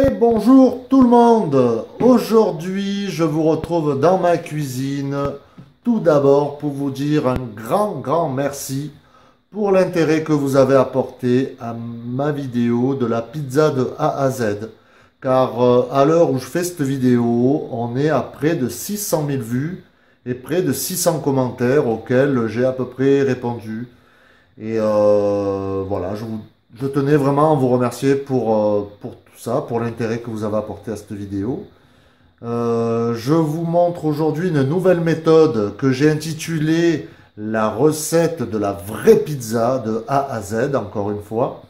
Et bonjour tout le monde. Aujourd'hui, je vous retrouve dans ma cuisine. Tout d'abord pour vous dire un grand merci pour l'intérêt que vous avez apporté à ma vidéo de la pizza de A à Z. Car à l'heure où je fais cette vidéo, on est à près de 600 000 vues et près de 600 commentaires auxquels j'ai à peu près répondu. Et voilà, je tenais vraiment à vous remercier pour tout ça, pour l'intérêt que vous avez apporté à cette vidéo. Je vous montre aujourd'hui une nouvelle méthode que j'ai intitulée la recette de la vraie pizza de A à Z, encore une fois,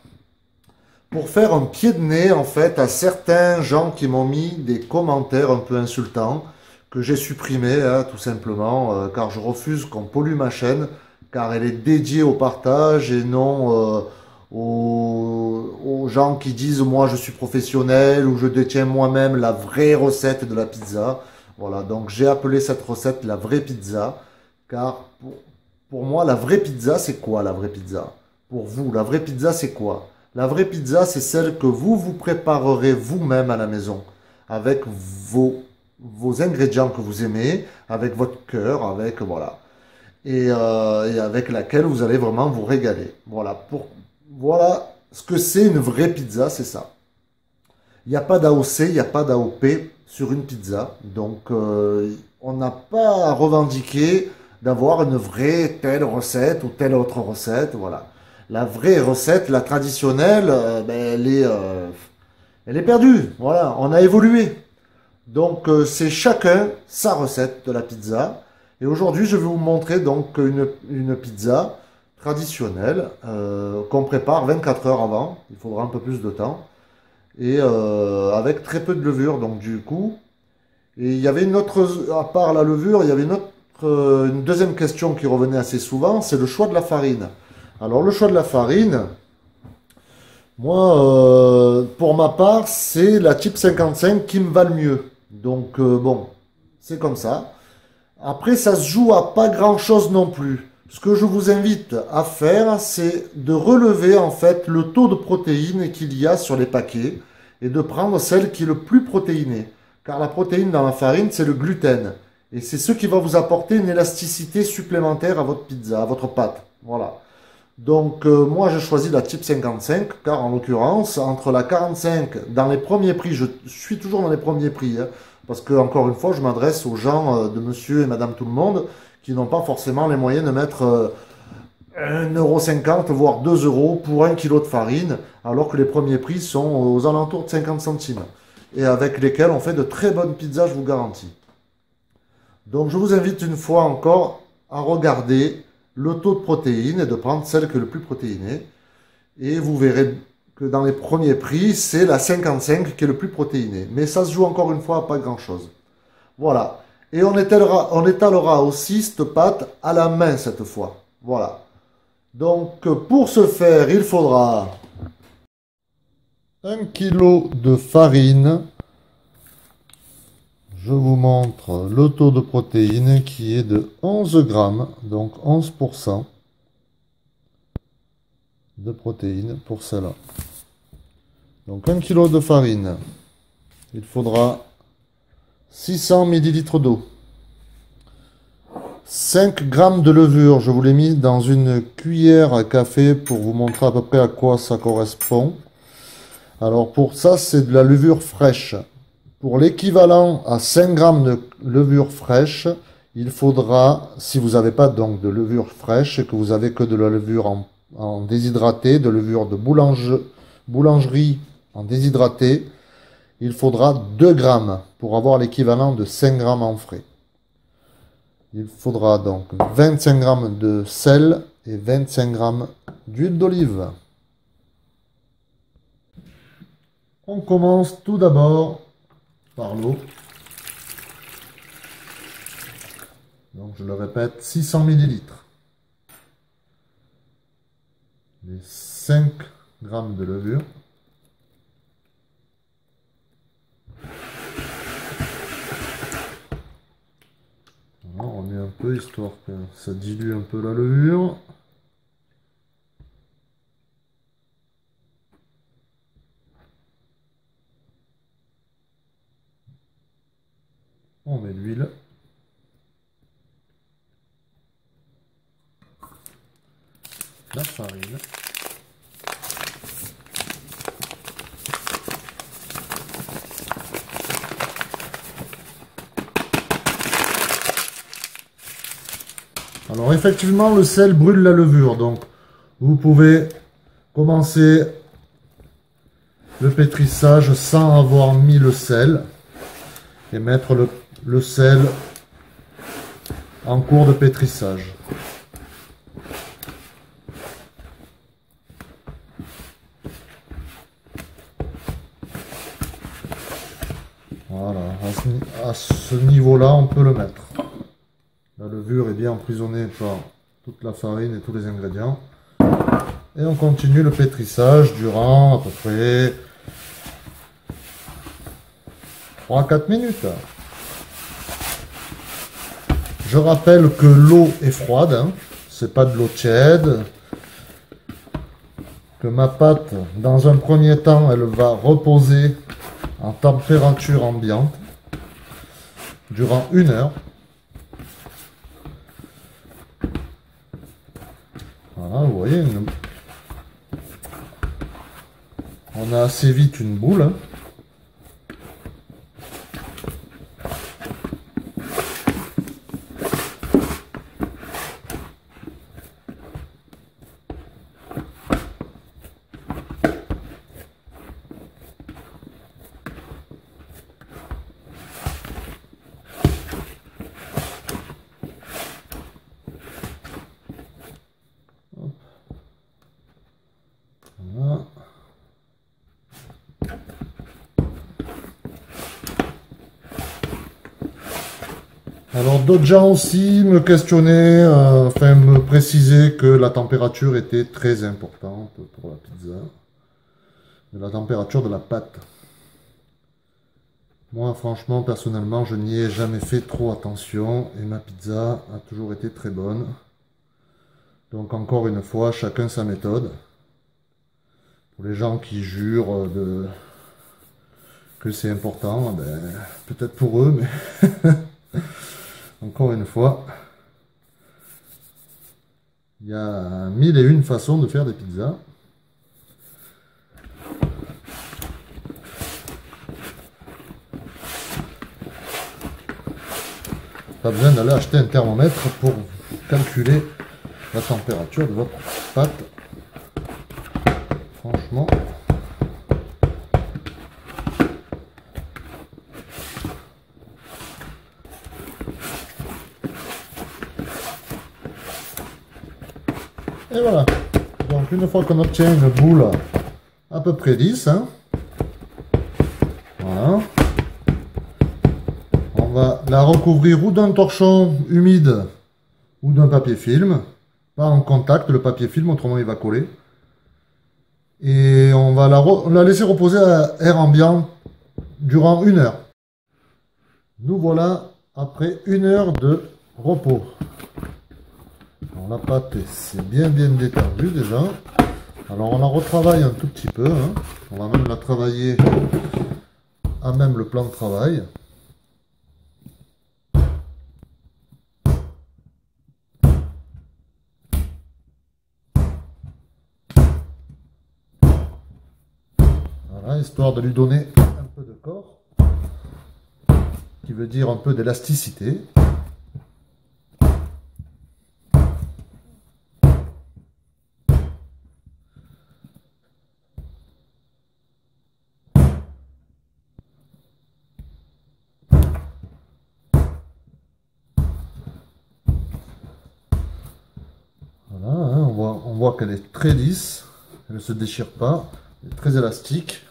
pour faire un pied de nez en fait à certains gens qui m'ont mis des commentaires un peu insultants que j'ai supprimés, hein, tout simplement, car je refuse qu'on pollue ma chaîne, car elle est dédiée au partage et non aux gens qui disent moi je suis professionnel ou je détiens moi-même la vraie recette de la pizza. Voilà, donc j'ai appelé cette recette la vraie pizza, car pour moi la vraie pizza c'est quoi la vraie pizza? Pour vous, la vraie pizza c'est quoi? La vraie pizza c'est celle que vous préparerez vous-même à la maison, avec vos ingrédients que vous aimez, avec votre cœur, avec voilà, et avec laquelle vous allez vraiment vous régaler. Voilà ce que c'est une vraie pizza, c'est ça. Il n'y a pas d'AOC, il n'y a pas d'AOP sur une pizza, donc on n'a pas à revendiquer d'avoir une vraie telle recette ou telle autre recette, voilà. La vraie recette, la traditionnelle, elle est perdue, voilà, on a évolué. Donc c'est chacun sa recette de la pizza. Et aujourd'hui je vais vous montrer donc une pizza traditionnelle qu'on prépare 24 heures avant. Il faudra un peu plus de temps. Et avec très peu de levure donc du coup. Et il y avait une autre, à part la levure, il y avait une deuxième question qui revenait assez souvent, c'est le choix de la farine. Alors le choix de la farine, moi, pour ma part, c'est la type 55 qui me va le mieux. Donc, bon, c'est comme ça. Après, ça se joue à pas grand-chose non plus. Ce que je vous invite à faire, c'est de relever en fait le taux de protéines qu'il y a sur les paquets et de prendre celle qui est le plus protéinée. Car la protéine dans la farine, c'est le gluten. Et c'est ce qui va vous apporter une élasticité supplémentaire à votre pizza, à votre pâte. Voilà. Donc moi j'ai choisi la type 55 car en l'occurrence entre la 45 dans les premiers prix, je suis toujours dans les premiers prix hein, parce que encore une fois je m'adresse aux gens de monsieur et madame tout le monde qui n'ont pas forcément les moyens de mettre 1,50 € voire 2 euros pour 1 kg de farine alors que les premiers prix sont aux alentours de 50 centimes et avec lesquels on fait de très bonnes pizzas je vous garantis. Donc je vous invite une fois encore à regarder le taux de protéines et de prendre celle qui est le plus protéinée. Et vous verrez que dans les premiers prix, c'est la 55 qui est le plus protéinée. Mais ça se joue encore une fois à pas grand-chose. Voilà. Et on étalera aussi cette pâte à la main cette fois. Voilà. Donc pour ce faire, il faudra 1 kg de farine. Je vous montre le taux de protéines qui est de 11 grammes, donc 11% de protéines pour cela. Donc 1 kg de farine, il faudra 600 ml d'eau. 5 grammes de levure, je vous l'ai mis dans une cuillère à café pour vous montrer à peu près à quoi ça correspond. Alors pour ça, c'est de la levure fraîche. Pour l'équivalent à 5 grammes de levure fraîche, il faudra, si vous n'avez pas donc de levure fraîche et que vous avez que de la levure en déshydraté, de levure de boulangerie en déshydraté, il faudra 2 grammes pour avoir l'équivalent de 5 grammes en frais. Il faudra donc 25 grammes de sel et 25 grammes d'huile d'olive. On commence tout d'abord par l'eau. Donc je le répète, 600 ml. Les 5 grammes de levure. Voilà, on remet un peu histoire que ça dilue un peu la levure. On met l'huile. La farine. Alors effectivement, le sel brûle la levure, donc vous pouvez commencer le pétrissage sans avoir mis le sel et mettre le sel en cours de pétrissage. Voilà, à ce niveau-là, on peut le mettre. La levure est bien emprisonnée par toute la farine et tous les ingrédients. Et on continue le pétrissage durant à peu près 3-4 minutes. Je rappelle que l'eau est froide, hein, c'est pas de l'eau tiède. Que ma pâte, dans un premier temps, elle va reposer en température ambiante durant 1 heure. Voilà, vous voyez, on a assez vite une boule. Hein. Voilà. Alors d'autres gens aussi me questionnaient, enfin me précisaient que la température était très importante pour la pizza. La température de la pâte. Moi franchement, personnellement, je n'y ai jamais fait trop attention et ma pizza a toujours été très bonne. Donc encore une fois, chacun sa méthode. Pour les gens qui jurent que c'est important, ben, peut-être pour eux, mais encore une fois, il y a 1001 façons de faire des pizzas. Pas besoin d'aller acheter un thermomètre pour calculer la température de votre pâte. Franchement. Et voilà. Donc une fois qu'on obtient une boule à peu près lisse, hein, voilà. On va la recouvrir ou d'un torchon humide ou d'un papier film. Pas en contact, le papier film, autrement il va coller. Et on va la laisser reposer à air ambiant durant 1 heure. Nous voilà après 1 heure de repos. Alors la pâte c'est bien détendue déjà. Alors on la retravaille un tout petit peu. Hein. On va même la travailler à même le plan de travail. Voilà, histoire de lui donner un peu de corps, qui veut dire un peu d'élasticité. Voilà, hein, on voit qu'elle est très lisse, elle ne se déchire pas, elle est très élastique.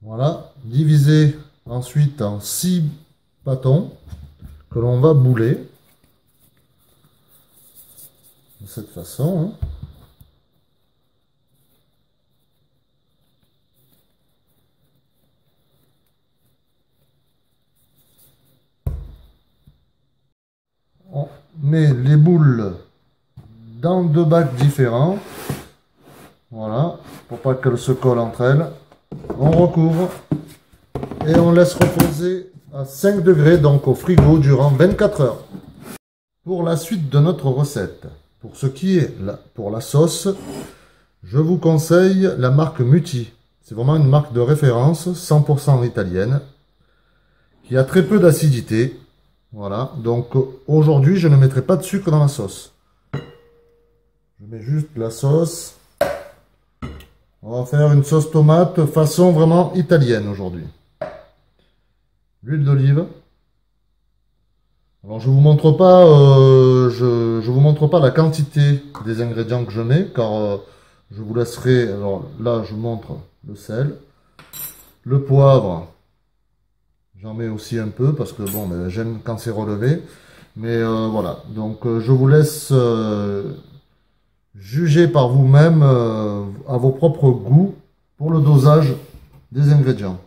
Voilà, divisé ensuite en 6 bâtons que l'on va bouler de cette façon. Hein. mets les boules dans deux bacs différents. Voilà, pour pas qu'elles se collent entre elles. On recouvre et on laisse reposer à 5 degrés, donc au frigo, durant 24 heures. Pour la suite de notre recette, pour ce qui est pour la sauce, je vous conseille la marque Muti. C'est vraiment une marque de référence, 100% italienne, qui a très peu d'acidité. Voilà, donc aujourd'hui je ne mettrai pas de sucre dans la sauce. Je mets juste la sauce. On va faire une sauce tomate façon vraiment italienne aujourd'hui. L'huile d'olive. Alors je vous montre pas, je vous montre pas la quantité des ingrédients que je mets, car je vous laisserai. Alors là je vous montre le sel, le poivre. J'en mets aussi un peu parce que bon, ben, j'aime quand c'est relevé. Mais voilà, donc je vous laisse juger par vous-même à vos propres goûts pour le dosage des ingrédients.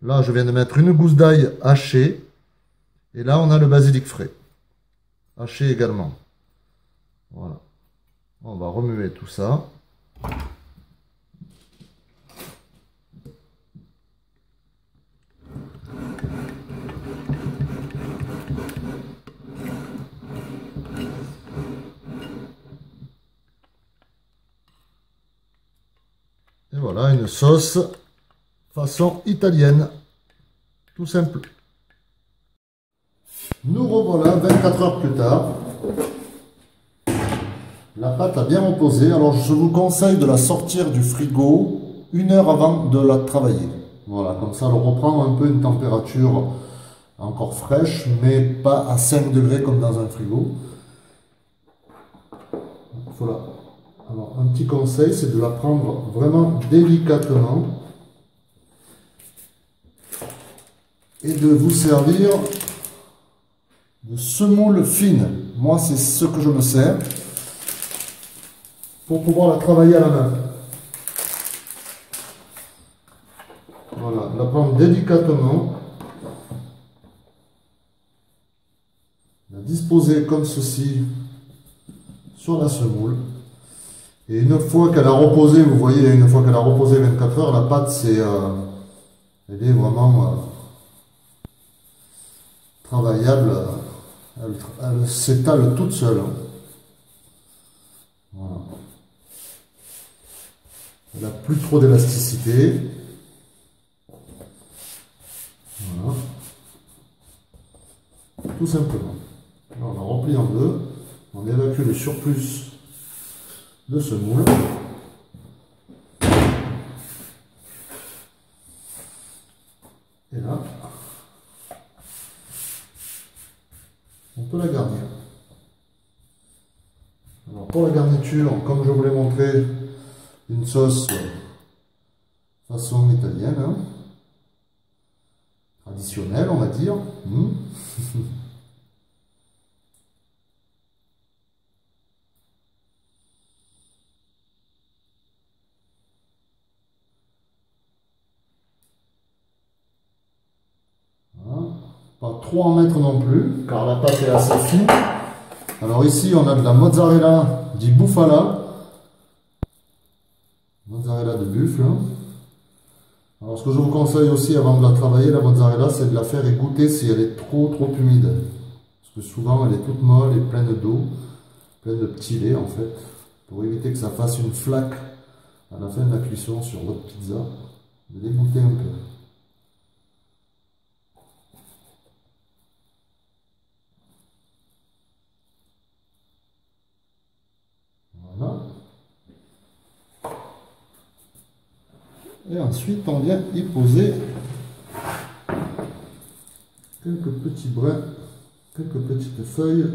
Là, je viens de mettre une gousse d'ail hachée. Et là, on a le basilic frais. Haché également. Voilà. On va remuer tout ça. Et voilà, une sauce façon italienne. Tout simple. Nous revoilà 24 heures plus tard. La pâte a bien reposé. Alors je vous conseille de la sortir du frigo 1 heure avant de la travailler. Voilà, comme ça elle reprend un peu une température encore fraîche, mais pas à 5 degrés comme dans un frigo. Voilà. Alors un petit conseil, c'est de la prendre vraiment délicatement et de vous servir de semoule fine. Moi, c'est ce que je me sers pour pouvoir la travailler à la main. Voilà, la prendre délicatement, la disposer comme ceci sur la semoule. Et une fois qu'elle a reposé, vous voyez, une fois qu'elle a reposé 24 heures, la pâte, elle est vraiment travaillable. Elle s'étale toute seule. Voilà. Elle n'a plus trop d'élasticité. Voilà. Tout simplement. Là, on la replie en deux. On évacue le surplus de semoule. Et là, on peut la garnir. Alors pour la garniture, comme je vous l'ai montré, une sauce façon italienne, hein, traditionnelle on va dire. Voilà. Pas trop en mettre non plus, car la pâte est assez fine. Alors ici, on a de la mozzarella di bufala. Mozzarella de buffle. Alors ce que je vous conseille aussi avant de la travailler, la mozzarella, c'est de la faire égoutter si elle est trop humide. Parce que souvent, elle est toute molle et pleine d'eau, pleine de petits laits en fait. Pour éviter que ça fasse une flaque à la fin de la cuisson sur votre pizza, de l'égoutter un peu. Voilà. Et ensuite, on vient y poser quelques petits brins, quelques petites feuilles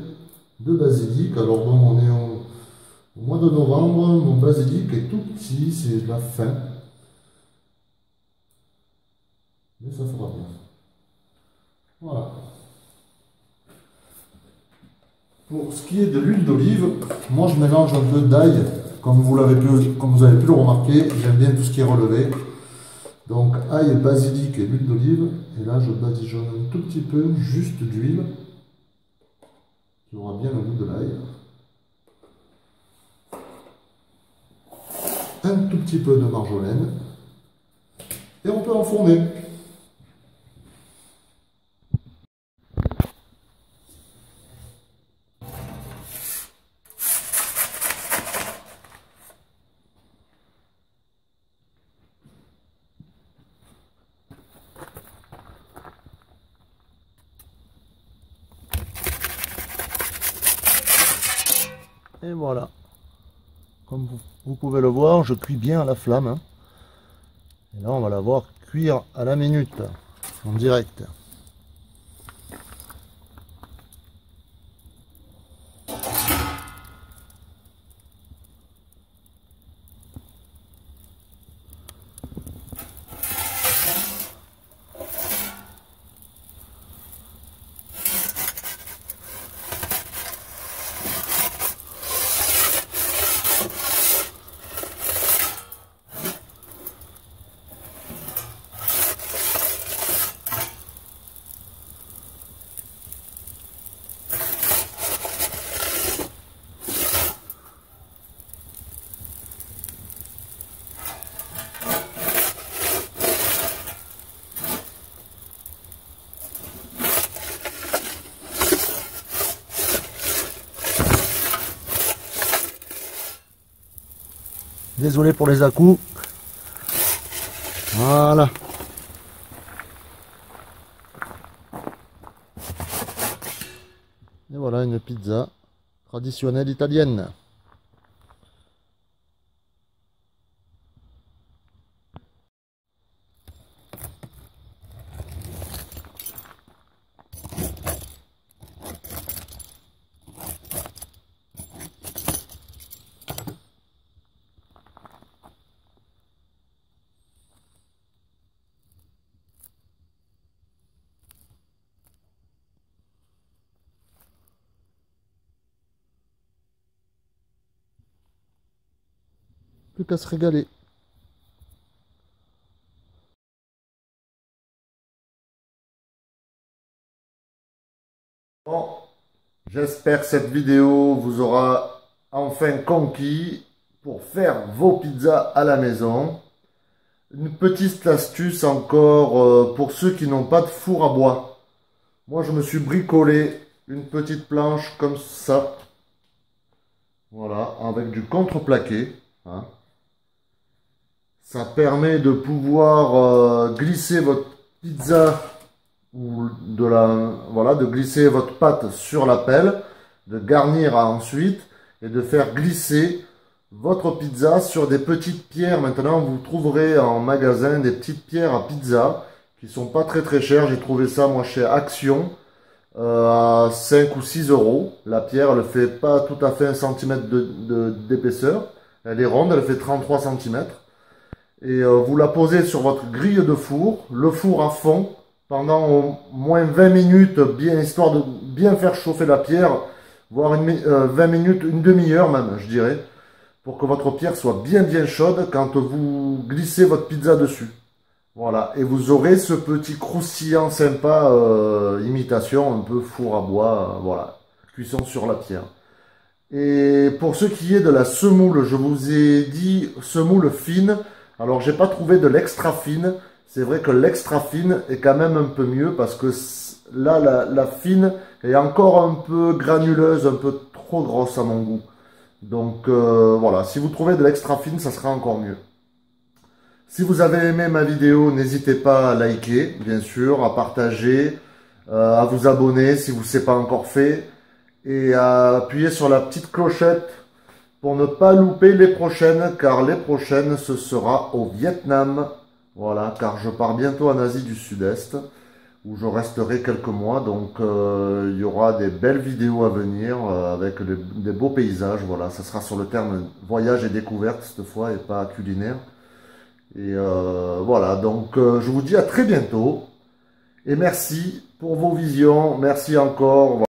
de basilic. Alors bon, on est au mois de novembre, mon basilic est tout petit, c'est de la fin. Mais ça fera bien. Voilà. Pour ce qui est de l'huile d'olive, moi je mélange un peu d'ail, comme vous avez pu le remarquer, j'aime bien tout ce qui est relevé. Donc ail, basilic et l'huile d'olive. Et là je badigeonne un tout petit peu, juste d'huile, qui aura bien le goût de l'ail. Un tout petit peu de marjolaine. Et on peut enfourner. Et voilà, comme vous pouvez le voir, je cuis bien à la flamme, hein. Et là on va la voir cuire à la minute, en direct. Désolé pour les à-coups. Voilà. Et voilà une pizza traditionnelle italienne. Plus qu'à se régaler. Bon, j'espère que cette vidéo vous aura enfin conquis pour faire vos pizzas à la maison. Une petite astuce encore pour ceux qui n'ont pas de four à bois. Moi, je me suis bricolé une petite planche comme ça. Voilà, avec du contreplaqué, hein. Ça permet de pouvoir glisser votre pizza ou de glisser votre pâte sur la pelle, de garnir ensuite et de faire glisser votre pizza sur des petites pierres. Maintenant, vous trouverez en magasin des petites pierres à pizza qui sont pas très chères. J'ai trouvé ça moi chez Action à 5 ou 6 euros. La pierre, elle fait pas tout à fait 1 cm d'épaisseur. Elle est ronde, elle fait 33 cm. Et vous la posez sur votre grille de four, le four à fond, pendant au moins 20 minutes, bien, histoire de bien faire chauffer la pierre, voire 20 minutes, une demi-heure même, je dirais, pour que votre pierre soit bien chaude quand vous glissez votre pizza dessus. Voilà, et vous aurez ce petit croustillant sympa, imitation, un peu four à bois, voilà, cuisson sur la pierre. Et pour ce qui est de la semoule, je vous ai dit semoule fine. Alors, j'ai pas trouvé de l'extra fine. C'est vrai que l'extra fine est quand même un peu mieux parce que là, la fine est encore un peu granuleuse, un peu trop grosse à mon goût. Donc, voilà. Si vous trouvez de l'extra fine, ça sera encore mieux. Si vous avez aimé ma vidéo, n'hésitez pas à liker, bien sûr, à partager, à vous abonner si vous ne l'avez pas encore fait et à appuyer sur la petite clochette pour ne pas louper les prochaines, car les prochaines, ce sera au Vietnam. Voilà, car je pars bientôt en Asie du Sud-Est, où je resterai quelques mois. Donc, il y aura des belles vidéos à venir, avec des beaux paysages. Voilà, ça sera sur le terme voyage et découverte cette fois, et pas culinaire. Et voilà, donc je vous dis à très bientôt. Et merci pour vos visions. Merci encore.